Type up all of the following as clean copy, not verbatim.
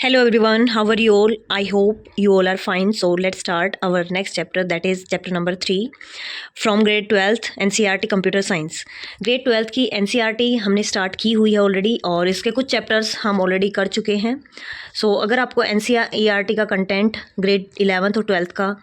Hello everyone, how are you all? I hope you all are fine. So let's start our next chapter, that is chapter number 3 from grade 12th NCERT computer science. Grade 12th की NCERT हमने start की हुई है already और इसके कुछ chapters हम already कर चुके हैं। सो अगर आपको NCERT का कंटेंट ग्रेड 11th और 12th का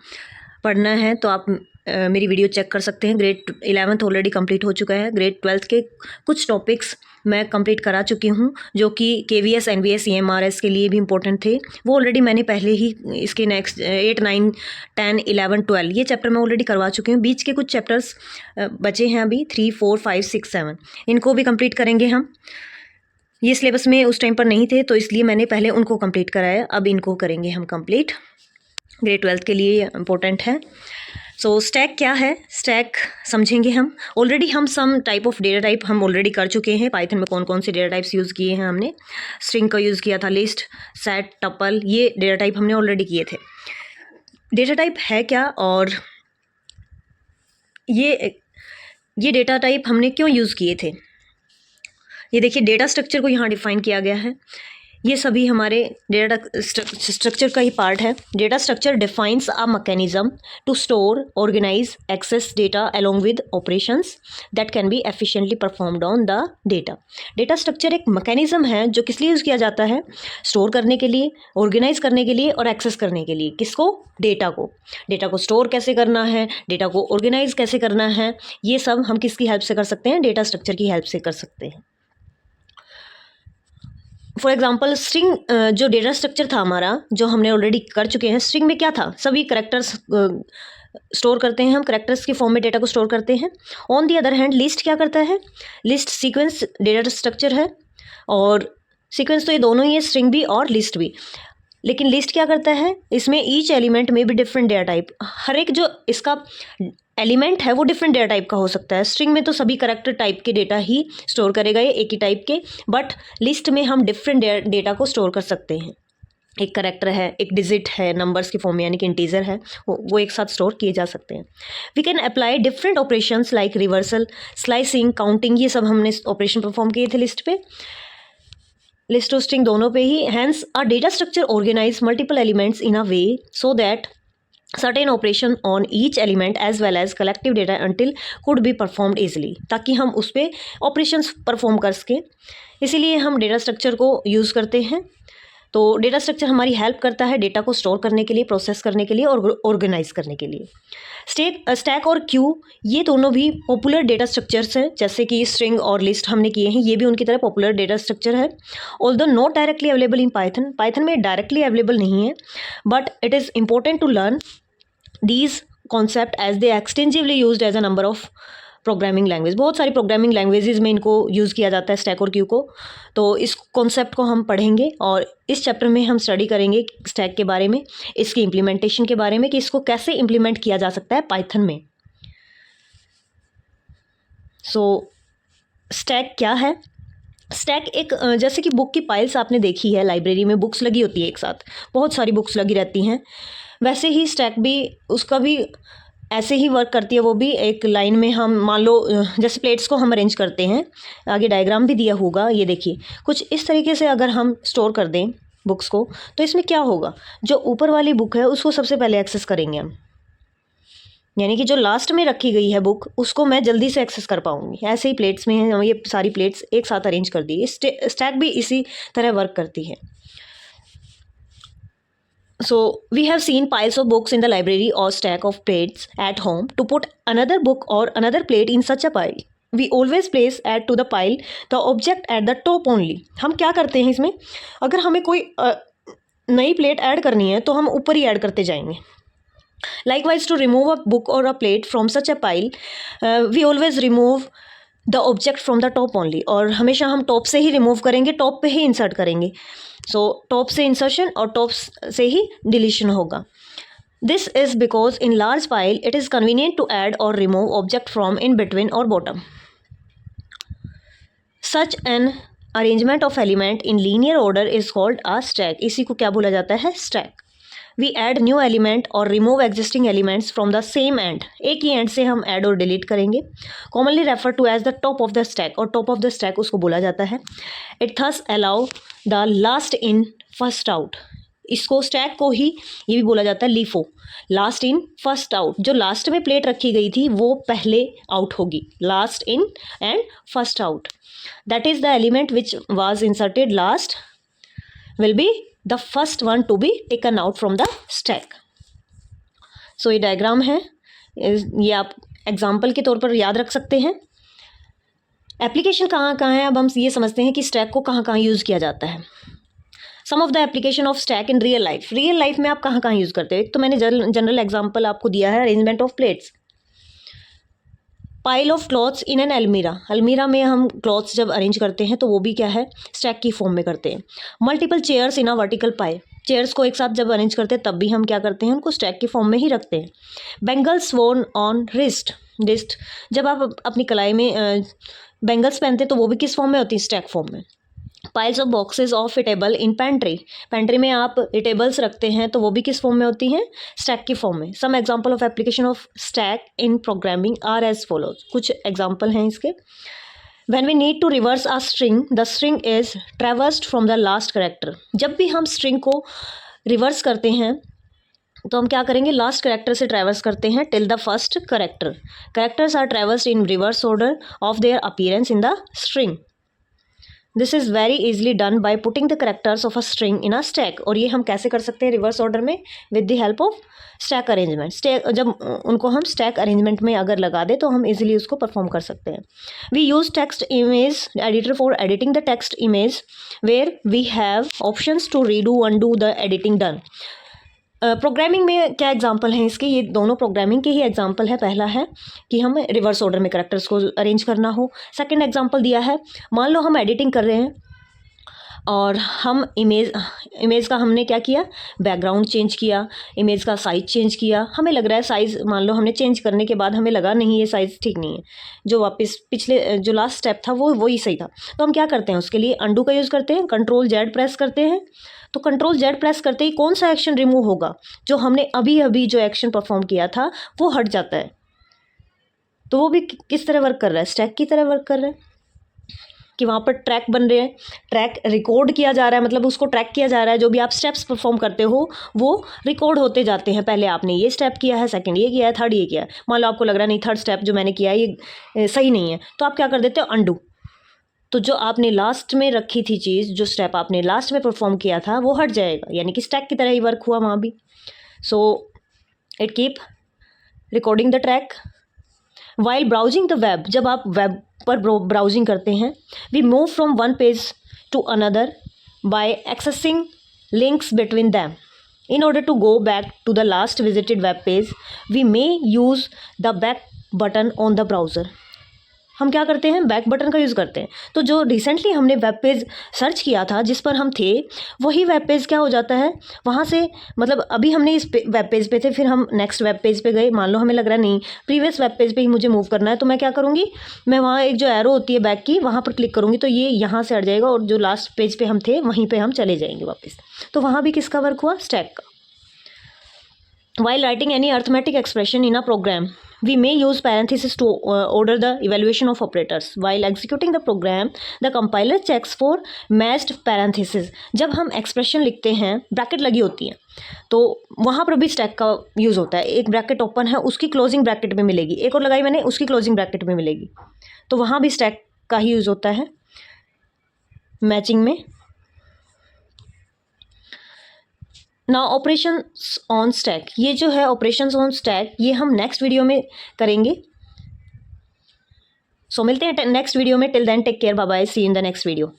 पढ़ना है तो आप मेरी वीडियो चेक कर सकते हैं। ग्रेड 11th ऑलरेडी कंप्लीट हो चुका है। ग्रेड 12th के कुछ टॉपिक्स मैं कंप्लीट करा चुकी हूँ जो कि KVS NVS EMRS के लिए भी इम्पोर्टेंट थे। वो ऑलरेडी मैंने पहले ही इसके नेक्स्ट 8 9 10 11 12 ये चैप्टर मैं ऑलरेडी करवा चुकी हूँ। बीच के कुछ चैप्टर्स बचे हैं अभी 3 4 5 6 7, इनको भी कंप्लीट करेंगे हम। ये सिलेबस में उस टाइम पर नहीं थे तो इसलिए मैंने पहले उनको कंप्लीट कराया, अब इनको करेंगे हम कंप्लीट। ग्रेड 12th के लिए इम्पोर्टेंट है। सो स्टैक क्या है, स्टैक समझेंगे हम। ऑलरेडी हम some type of data type हम ऑलरेडी कर चुके हैं। पाइथन में कौन कौन से डेटा टाइप्स यूज़ किए हैं हमने। स्ट्रिंग का यूज़ किया था, लिस्ट, सेट, टपल, ये डेटा टाइप हमने ऑलरेडी किए थे। डेटा टाइप है क्या और ये डेटा टाइप हमने क्यों यूज़ किए थे। ये देखिए डेटा स्ट्रक्चर को यहाँ डिफाइन किया गया है। ये सभी हमारे डेटा स्ट्रक्चर का ही पार्ट है। Data structure defines a mechanism to store, organise, access data along with operations that can be efficiently performed on the data. Data structure एक मैकेनिज्म है जो किस लिए यूज़ किया जाता है, स्टोर करने के लिए, ऑर्गेनाइज करने के लिए और एक्सेस करने के लिए। किसको? डेटा को। डेटा को स्टोर कैसे करना है, डेटा को ऑर्गेनाइज कैसे करना है, ये सब हम किसकी हेल्प से कर सकते हैं? डेटा स्ट्रक्चर की हेल्प से कर सकते हैं। फॉर एग्जाम्पल स्ट्रिंग जो डेटा स्ट्रक्चर था हमारा, जो हमने ऑलरेडी कर चुके हैं। स्ट्रिंग में क्या था, सभी करेक्टर्स स्टोर करते हैं हम, करेक्टर्स के फॉर्म में डेटा को स्टोर करते हैं। On the other hand list क्या करता है, लिस्ट सीक्वेंस डेटा स्ट्रक्चर है और सीक्वेंस तो ये दोनों ही है, स्ट्रिंग भी और लिस्ट भी। लेकिन लिस्ट क्या करता है, इसमें ईच एलिमेंट में भी डिफरेंट डेटा टाइप, हर एक जो इसका एलिमेंट है वो डिफरेंट डेटा टाइप का हो सकता है। स्ट्रिंग में तो सभी करेक्टर टाइप के डेटा ही स्टोर करेगा ये, एक ही टाइप के, बट लिस्ट में हम डिफरेंट डेटा को स्टोर कर सकते हैं। एक करेक्टर है, एक डिजिट है, नंबर्स के फॉर्म में यानी कि इंटीजर है, वो एक साथ स्टोर किए जा सकते हैं। We can apply different operations like reversal, slicing, counting, ये सब हमने ऑपरेशन परफॉर्म किए थे लिस्ट पे, लिस्ट और स्ट्रिंग दोनों पे ही। Hence a data structure organise multiple elements in a way so that certain operation on each element as well as collective data until could be performed easily, ताकि हम उस पर ऑपरेशंस परफॉर्म कर सकें। इसीलिए हम डेटा स्ट्रक्चर को use करते हैं। तो डेटा स्ट्रक्चर हमारी हेल्प करता है डेटा को स्टोर करने के लिए, प्रोसेस करने के लिए और ऑर्गेनाइज करने के लिए। स्टैक और क्यू, ये दोनों भी पॉपुलर डेटा स्ट्रक्चर्स हैं। जैसे कि स्ट्रिंग और लिस्ट हमने किए हैं, ये भी उनकी तरह पॉपुलर डेटा स्ट्रक्चर है। Although not directly available in Python, Python में डायरेक्टली अवेलेबल नहीं है, but it is important to learn these concept as they extensively used as a number of programming language. बहुत सारी प्रोग्रामिंग लैंग्वेजेस में इनको use किया जाता है स्टैक और क्यू को। तो इस कॉन्सेप्ट को हम पढ़ेंगे और इस चैप्टर में हम स्टडी करेंगे स्टैक के बारे में, इसकी इम्प्लीमेंटेशन के बारे में कि इसको कैसे इम्प्लीमेंट किया जा सकता है पाइथन में। सो स्टैक क्या है? स्टैक एक जैसे कि बुक की पाइल्स आपने देखी है, लाइब्रेरी में बुक्स लगी होती है एक साथ, बहुत सारी बुक्स लगी रहती हैं, वैसे ही स्टैक भी, उसका भी ऐसे ही वर्क करती है। वो भी एक लाइन में हम, मान लो जैसे प्लेट्स को हम अरेंज करते हैं, आगे डायग्राम भी दिया होगा, ये देखिए कुछ इस तरीके से अगर हम स्टोर कर दें बुक्स को, तो इसमें क्या होगा, जो ऊपर वाली बुक है उसको सबसे पहले एक्सेस करेंगे हम, यानी कि जो लास्ट में रखी गई है बुक उसको मैं जल्दी से एक्सेस कर पाऊंगी। ऐसे ही प्लेट्स में हम ये सारी प्लेट्स एक साथ अरेंज कर दी, स्टैक भी इसी तरह वर्क करती है। So we have seen piles of books in the library or stack of plates at home. To put another book or another plate in such a pile, we always place add to the pile the object at the top only. हम क्या करते हैं इसमें, अगर हमें कोई नई plate add करनी है तो हम ऊपर ही ऐड करते जाएंगे। Likewise, to remove a book or a plate from such a pile, we always remove the object from the top only, और हमेशा हम टॉप से ही रिमूव करेंगे, टॉप पे ही इंसर्ट करेंगे। सो टॉप से इंसर्शन और टॉप से ही डिलीशन होगा। This is because in large file it is convenient to add और remove object from in between और bottom. Such an arrangement of element in linear order is called a stack. इसी को क्या बोला जाता है? Stack. We add new element और remove existing elements from the same end, एक ही एंड से हम ऐड और डिलीट करेंगे। Commonly refer to as the top of the stack, और टॉप ऑफ द स्टैक उसको बोला जाता है। It thus allow the last in first out, इसको स्टैक को ही ये भी बोला जाता है LIFO, last in first out. जो लास्ट में प्लेट रखी गई थी वो पहले आउट होगी, last in and first out. That is the element which was inserted last will be the first one to be taken out from the stack. So ये diagram है, ये आप एग्जाम्पल के तौर पर याद रख सकते हैं। एप्लीकेशन कहाँ कहाँ है, अब हम ये समझते हैं कि स्टैक को कहाँ कहाँ यूज़ किया जाता है। Some of the application of stack in real life, real life में आप कहाँ कहाँ यूज़ करते हो। एक तो मैंने जनरल एग्जांपल आपको दिया है, arrangement of plates. Pile of clothes in an अलमीरा, अलमीरा में हम क्लॉथ्स जब अरेंज करते हैं तो वो भी क्या है, स्टैक की फॉर्म में करते हैं। Multiple chairs in a vertical pile, chairs को एक साथ जब अरेंज करते हैं तब भी हम क्या करते हैं, उनको स्टैक की फॉर्म में ही रखते हैं। Bangles worn on wrist, wrist जब आप अपनी कलाई में बैंगल्स पहनते हैं तो वो भी किस फॉर्म में होती है, स्टैक फॉर्म में। Piles of boxes of edible in pantry, pantry में आप इटेबल्स रखते हैं तो वो भी किस फॉर्म में होती हैं, स्टैक की फॉर्म में। Some example of application of stack in programming are as follows, कुछ एग्जांपल हैं इसके। When we need to reverse a string, the string is traversed from the last character, जब भी हम स्ट्रिंग को रिवर्स करते हैं तो हम क्या करेंगे, लास्ट कैरेक्टर से ट्रेवर्स करते हैं till the first character. Characters are traversed in reverse order of their appearance in the string. This is very easily done by putting the characters of a string in a stack, और ये हम कैसे कर सकते हैं reverse order में, with the help of stack arrangement. Stack जब उनको हम स्टैक अरेंजमेंट में अगर लगा दें तो हम इजीली उसको परफॉर्म कर सकते हैं। We use text image editor for editing the text image, where we have options to redo undo the editing done. Programming में क्या एग्जांपल हैं इसके, ये दोनों प्रोग्रामिंग के ही एग्जांपल है। पहला है कि हम रिवर्स ऑर्डर में कैरेक्टर्स को अरेंज करना हो। सेकंड एग्जांपल दिया है, मान लो हम एडिटिंग कर रहे हैं और हम इमेज का हमने क्या किया, बैकग्राउंड चेंज किया, इमेज का साइज़ चेंज किया। हमें लग रहा है साइज़, मान लो हमने चेंज करने के बाद हमें लगा नहीं ये साइज़ ठीक नहीं है, जो वापस पिछले जो लास्ट स्टेप था वो वही सही था, तो हम क्या करते हैं उसके लिए अंडू का यूज़ करते हैं, कंट्रोल जेड प्रेस करते हैं। तो कंट्रोल जेड प्रेस करते ही कौन सा एक्शन रिमूव होगा, जो हमने अभी अभी जो एक्शन परफॉर्म किया था वो हट जाता है। तो वो भी किस तरह वर्क कर रहा है, स्टैक की तरह वर्क कर रहा है, कि वहाँ पर ट्रैक बन रहे हैं, ट्रैक रिकॉर्ड किया जा रहा है, मतलब उसको ट्रैक किया जा रहा है। जो भी आप स्टेप्स परफॉर्म करते हो वो रिकॉर्ड होते जाते हैं। पहले आपने ये स्टेप किया है, सेकंड ये किया है, थर्ड ये किया है। मान लो आपको लग रहा है नहीं थर्ड स्टेप जो मैंने किया है ये सही नहीं है, तो आप क्या कर देते हो, अंडू। तो जो आपने लास्ट में रखी थी चीज़, जो स्टेप आपने लास्ट में परफॉर्म किया था वो हट जाएगा, यानी कि स्टैक की तरह ही वर्क हुआ वहाँ भी। So it keep recording the track while browsing the web, जब आप वेब पर ब्राउजिंग करते हैं। We move from one page to another by accessing links between them. In order to go back to the last visited web page, we may use the back button on the browser. हम क्या करते हैं, back button का use करते हैं। तो जो recently हमने वेब पेज सर्च किया था जिस पर हम थे, वही वेब पेज क्या हो जाता है, वहाँ से मतलब अभी हमने इस वेब पेज पे थे, फिर हम नेक्स्ट वेब पेज पे गए। मान लो हमें लग रहा है नहीं प्रीवियस वेब पेज पे ही मुझे मूव करना है, तो मैं क्या करूँगी, मैं वहाँ एक जो एरो होती है बैक की, वहाँ पर क्लिक करूँगी तो ये यहाँ से हट जाएगा और जो लास्ट पेज पे हम थे वहीं पर हम चले जाएंगे वापस। तो वहाँ भी किसका वर्क हुआ, स्टैक का। While writing any arithmetic expression in a program, we may use parentheses to order the evaluation of operators. While executing the program, the compiler checks for matched parentheses. जब हम expression लिखते हैं, bracket लगी होती है, तो वहाँ पर भी स्टैक का यूज़ होता है। एक ब्रैकेट ओपन है, उसकी क्लोजिंग ब्रैकेट में मिलेगी, एक और लगाई मैंने, उसकी क्लोजिंग ब्रैकेट में मिलेगी, तो वहाँ भी स्टैक का ही यूज़ होता है मैचिंग में। ना ऑपरेशंस ऑन स्टैक, ये जो है ऑपरेशंस ऑन स्टैक, ये हम नेक्स्ट वीडियो में करेंगे। सो मिलते हैं नेक्स्ट वीडियो में। Till then take care, bye bye, see in the next video.